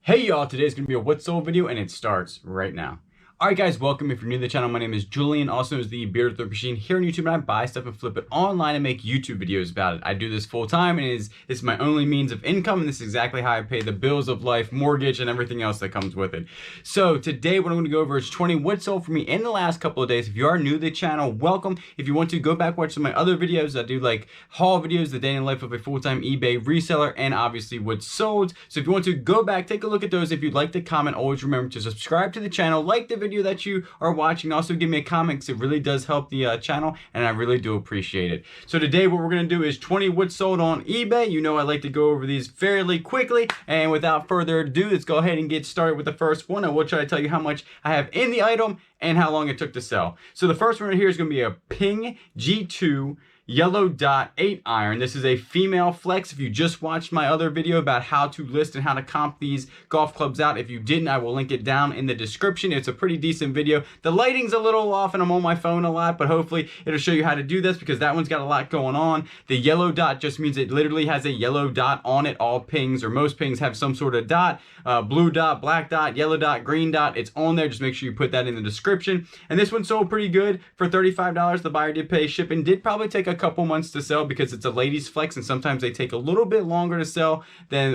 Hey y'all, today's gonna be a What's Sold video and it starts right now. Alright guys, welcome. If you're new to the channel, my name is Julian, also known as the Bearded Thrift Machine here on YouTube, and I buy stuff and flip it online and make YouTube videos about it. I do this full time and it's my only means of income, and this is exactly how I pay the bills of life, mortgage, and everything else that comes with it. So today what I'm gonna go over is 20 what's sold for me in the last couple of days. If you are new to the channel, welcome. If you want to go back, watch some of my other videos. I do like haul videos, the day in the life of a full-time eBay reseller, and obviously what's sold. So if you want to go back, take a look at those. If you'd like to comment, always remember to subscribe to the channel, like the video that you are watching, also give me a comment because it really does help the channel, and I really do appreciate it. So today what we're going to do is 20 what's sold on eBay. You know I like to go over these fairly quickly, and without further ado, let's go ahead and get started with the first one. I will try to tell you how much I have in the item and how long it took to sell. So the first one right here is going to be a Ping G2 yellow dot 8 iron. This is a female flex. If you just watched my other video about how to list and how to comp these golf clubs out, if you didn't, I will link it down in the description. It's a pretty decent video. The lighting's a little off and I'm on my phone a lot, but hopefully it'll show you how to do this because that one's got a lot going on. The yellow dot just means it literally has a yellow dot on it. All pings, or most pings, have some sort of dot. Blue dot, black dot, yellow dot, green dot. It's on there. Just make sure you put that in the description. And this one sold pretty good for $35. The buyer did pay shipping. Did probably take a couple months to sell because it's a ladies flex, and sometimes they take a little bit longer to sell than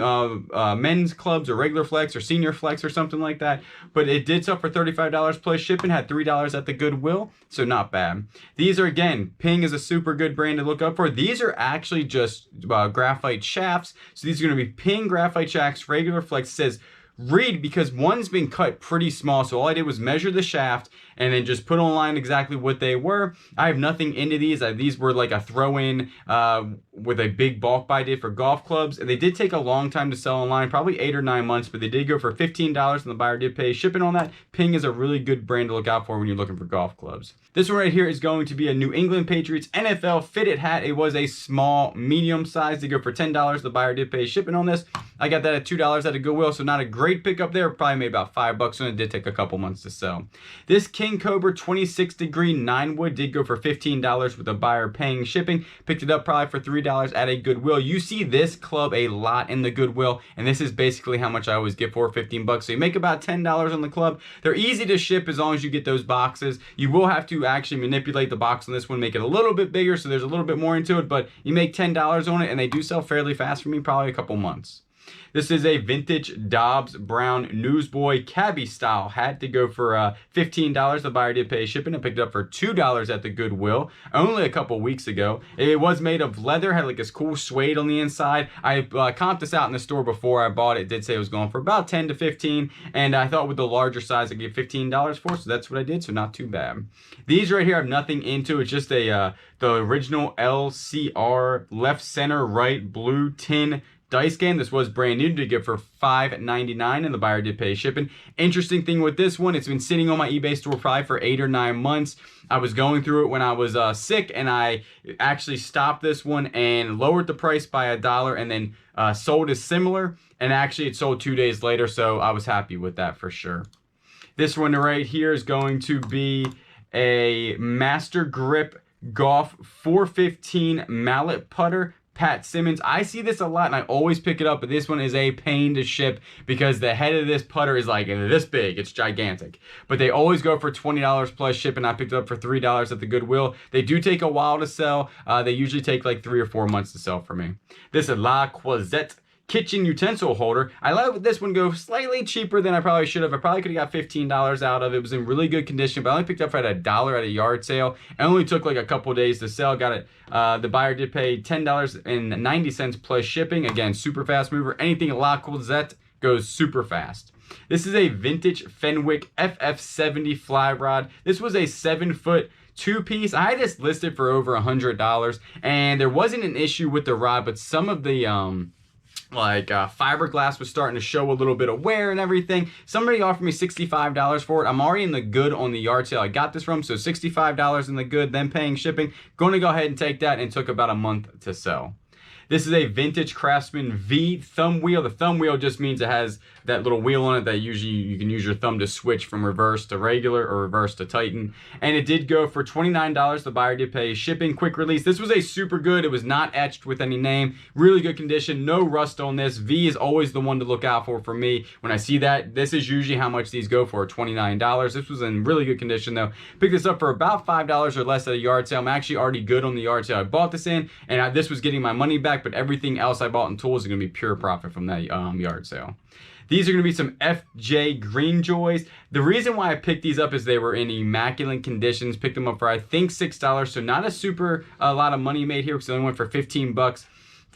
men's clubs or regular flex or senior flex or something like that. But it did sell for $35 plus shipping. Had $3 at the Goodwill, so not bad. These are, again, Ping is a super good brand to look up for. These are actually just graphite shafts. So these are going to be Ping graphite shafts, regular flex. It says read because one's been cut pretty small, so all I did was measure the shaft and then just put online exactly what they were. I have nothing into these. These were like a throw-in with a big bulk buy did for golf clubs, and they did take a long time to sell online, probably 8 or 9 months, but they did go for $15 and the buyer did pay shipping on that. Ping is a really good brand to look out for when you're looking for golf clubs. This one right here is going to be a New England Patriots NFL fitted hat. It was a small, medium size. They go for $10. The buyer did pay shipping on this. I got that at $2 at a Goodwill, so not a great pickup there. Probably made about $5, and it did take a couple months to sell. This King Cobra 26 degree 9 wood did go for $15 with the buyer paying shipping. Picked it up probably for $3 at a Goodwill. You see this club a lot in the Goodwill, and this is basically how much I always get for, $15. So you make about $10 on the club. They're easy to ship as long as you get those boxes. You will have to actually manipulate the box on this one, make it a little bit bigger, so there's a little bit more into it, but you make $10 on it, and they do sell fairly fast for me, probably a couple months. This is a vintage Dobbs Brown Newsboy cabbie style hat to go for $15. The buyer did pay shipping. I picked it up for $2 at the Goodwill only a couple weeks ago. It was made of leather, had like this cool suede on the inside. I comped this out in the store before I bought it. It did say it was going for about 10 to 15, and I thought with the larger size I'd get $15 for, so that's what I did, so not too bad. These right here I have nothing into. It's just a the original LCR left center right blue tin dice game. This was brand new to get for $5.99, and the buyer did pay shipping. Interesting thing with this one, it's been sitting on my eBay store probably for 8 or 9 months. I was going through it when I was sick, and I actually stopped this one and lowered the price by $1, and then sold as similar, and actually it sold 2 days later, so I was happy with that for sure. This one right here is going to be a Master Grip Golf 415 mallet putter, Pat Simmons. I see this a lot and I always pick it up, but this one is a pain to ship because the head of this putter is like this big. It's gigantic. But they always go for $20 plus shipping. I picked it up for $3 at the Goodwill. They do take a while to sell. They usually take like 3 or 4 months to sell for me. This is La Croisette kitchen utensil holder. I let this one go slightly cheaper than I probably should have. I probably could have got $15 out of it. It was in really good condition, but I only picked it up at $1 at a yard sale. It only took like a couple days to sell. Got it. The buyer did pay $10.90 plus shipping. Again, super fast mover. Anything at La Croisette goes super fast. This is a vintage Fenwick FF70 fly rod. This was a 7-foot 2-piece. I had this listed for over $100, and there wasn't an issue with the rod, but some of the fiberglass was starting to show a little bit of wear and everything. Somebody offered me $65 for it. I'm already in the good on the yard sale I got this from, so $65 in the good, then paying shipping. Going to go ahead and take that, and it took about a month to sell. This is a vintage Craftsman V thumb wheel. The thumb wheel just means it has that little wheel on it that usually you can use your thumb to switch from reverse to regular or reverse to Titan. And it did go for $29. The buyer did pay shipping, quick release. This was a super good. It was not etched with any name. Really good condition. No rust on this. V is always the one to look out for me. When I see that, this is usually how much these go for, $29. This was in really good condition though. Picked this up for about $5 or less at a yard sale. I'm actually already good on the yard sale I bought this in, and this was getting my money back, but everything else I bought in tools is going to be pure profit from that yard sale. These are going to be some FJ Greenjoys. The reason why I picked these up is they were in immaculate conditions. Picked them up for I think $6, so not a super lot of money made here because they only went for 15 bucks.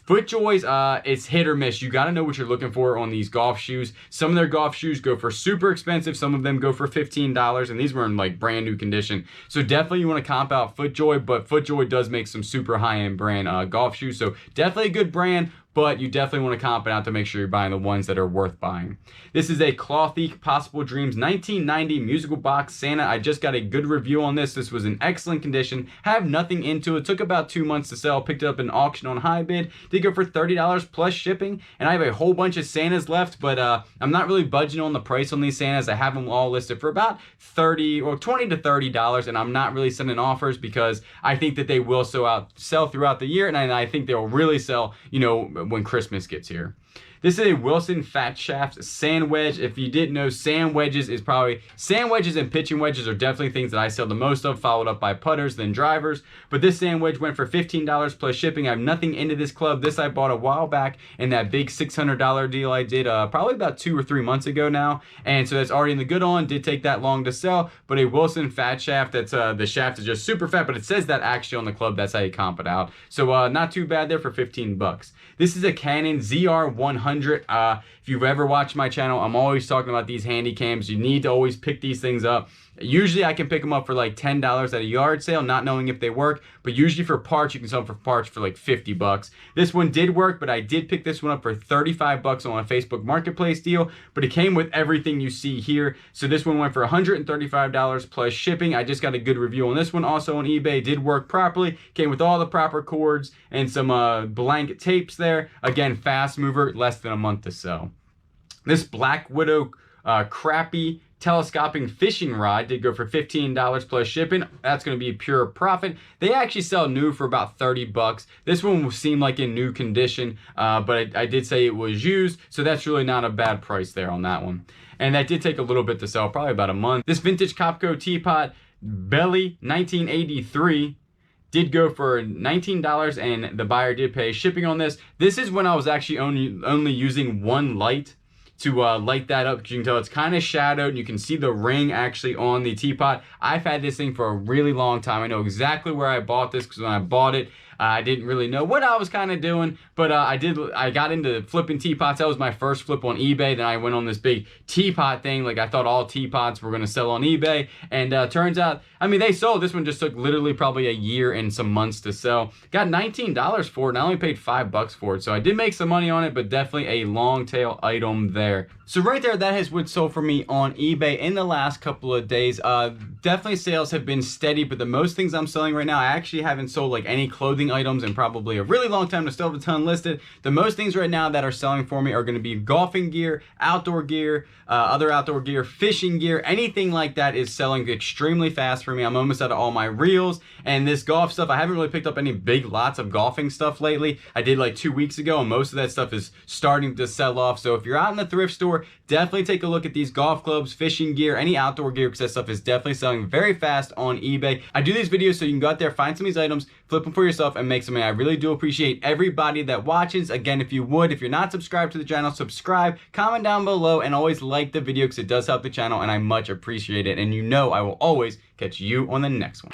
FootJoys, it's hit or miss. You got to know what you're looking for on these golf shoes. Some of their golf shoes go for super expensive. Some of them go for $15, and these were in like brand new condition. So definitely you want to comp out FootJoy, but FootJoy does make some super high-end brand golf shoes. So definitely a good brand, but you definitely want to comp it out to make sure you're buying the ones that are worth buying. This is a Clothique Possible Dreams 1990 musical box Santa. I just got a good review on this. This was in excellent condition. Have nothing into it. Took about 2 months to sell. Picked it up in auction on high bid. Did go for $30 plus shipping. And I have a whole bunch of Santas left, but I'm not really budging on the price on these Santas. I have them all listed for about $20 to $30, and I'm not really sending offers because I think that they will sell throughout the year, and I think they'll really sell, you know, when Christmas gets here. This is a Wilson Fat Shaft sand wedge. If you didn't know, sand wedges and pitching wedges are definitely things that I sell the most of, followed up by putters, then drivers. But this sand wedge went for $15 plus shipping. I have nothing into this club. This I bought a while back in that big $600 deal I did probably about 2 or 3 months ago now. And so that's already in the good on. Did take that long to sell, but a Wilson Fat Shaft, that's the shaft is just super fat, but it says that actually on the club. That's how you comp it out. So not too bad there for 15 bucks. This is a Canon ZR100. If you've ever watched my channel, I'm always talking about these handy cams. You need to always pick these things up. Usually I can pick them up for like $10 at a yard sale, not knowing if they work, but usually for parts, you can sell them for parts for like 50 bucks. This one did work, but I did pick this one up for 35 bucks on a Facebook Marketplace deal, but it came with everything you see here. So this one went for $135 plus shipping. I just got a good review on this one. Also on eBay, did work properly. Came with all the proper cords and some blank tapes there. Again, fast mover, less than a month to sell. This Black Widow crappy telescoping fishing rod did go for $15 plus shipping. That's going to be pure profit. They actually sell new for about 30 bucks. This one seemed like in new condition, but I did say it was used, so that's really not a bad price there on that one. And that did take a little bit to sell, probably about a month. This vintage Copco teapot, Belly 1983, did go for $19, and the buyer did pay shipping on this. This is when I was actually only using one light to light that up, because you can tell it's kind of shadowed and you can see the ring actually on the teapot. I've had this thing for a really long time. I know exactly where I bought this because when I bought it, I didn't really know what I was kind of doing, but I got into flipping teapots. That was my first flip on eBay. Then I went on this big teapot thing. Like I thought all teapots were going to sell on eBay, and turns out, I mean, they sold. This one just took literally probably a year and some months to sell. Got $19 for it, and I only paid $5 for it. So I did make some money on it, but definitely a long tail item there. So right there, that has what sold for me on eBay in the last couple of days. Definitely sales have been steady, but the most things I'm selling right now, I actually haven't sold like any clothing items in probably a really long time. To still have a ton listed. The most things right now that are selling for me are going to be golfing gear, outdoor gear, other outdoor gear, fishing gear, anything like that is selling extremely fast for me. I'm almost out of all my reels, and this golf stuff, I haven't really picked up any big lots of golfing stuff lately. I did like 2 weeks ago, and most of that stuff is starting to sell off. So if you're out in the thrift store, definitely take a look at these golf clubs, fishing gear, any outdoor gear, because that stuff is definitely selling very fast on eBay. I do these videos so you can go out there, find some of these items, flip them for yourself, and make some money. I really do appreciate everybody that watches. Again, if you're not subscribed to the channel, subscribe, comment down below, and always like the video because it does help the channel, and I much appreciate it. And you know I will always catch you on the next one.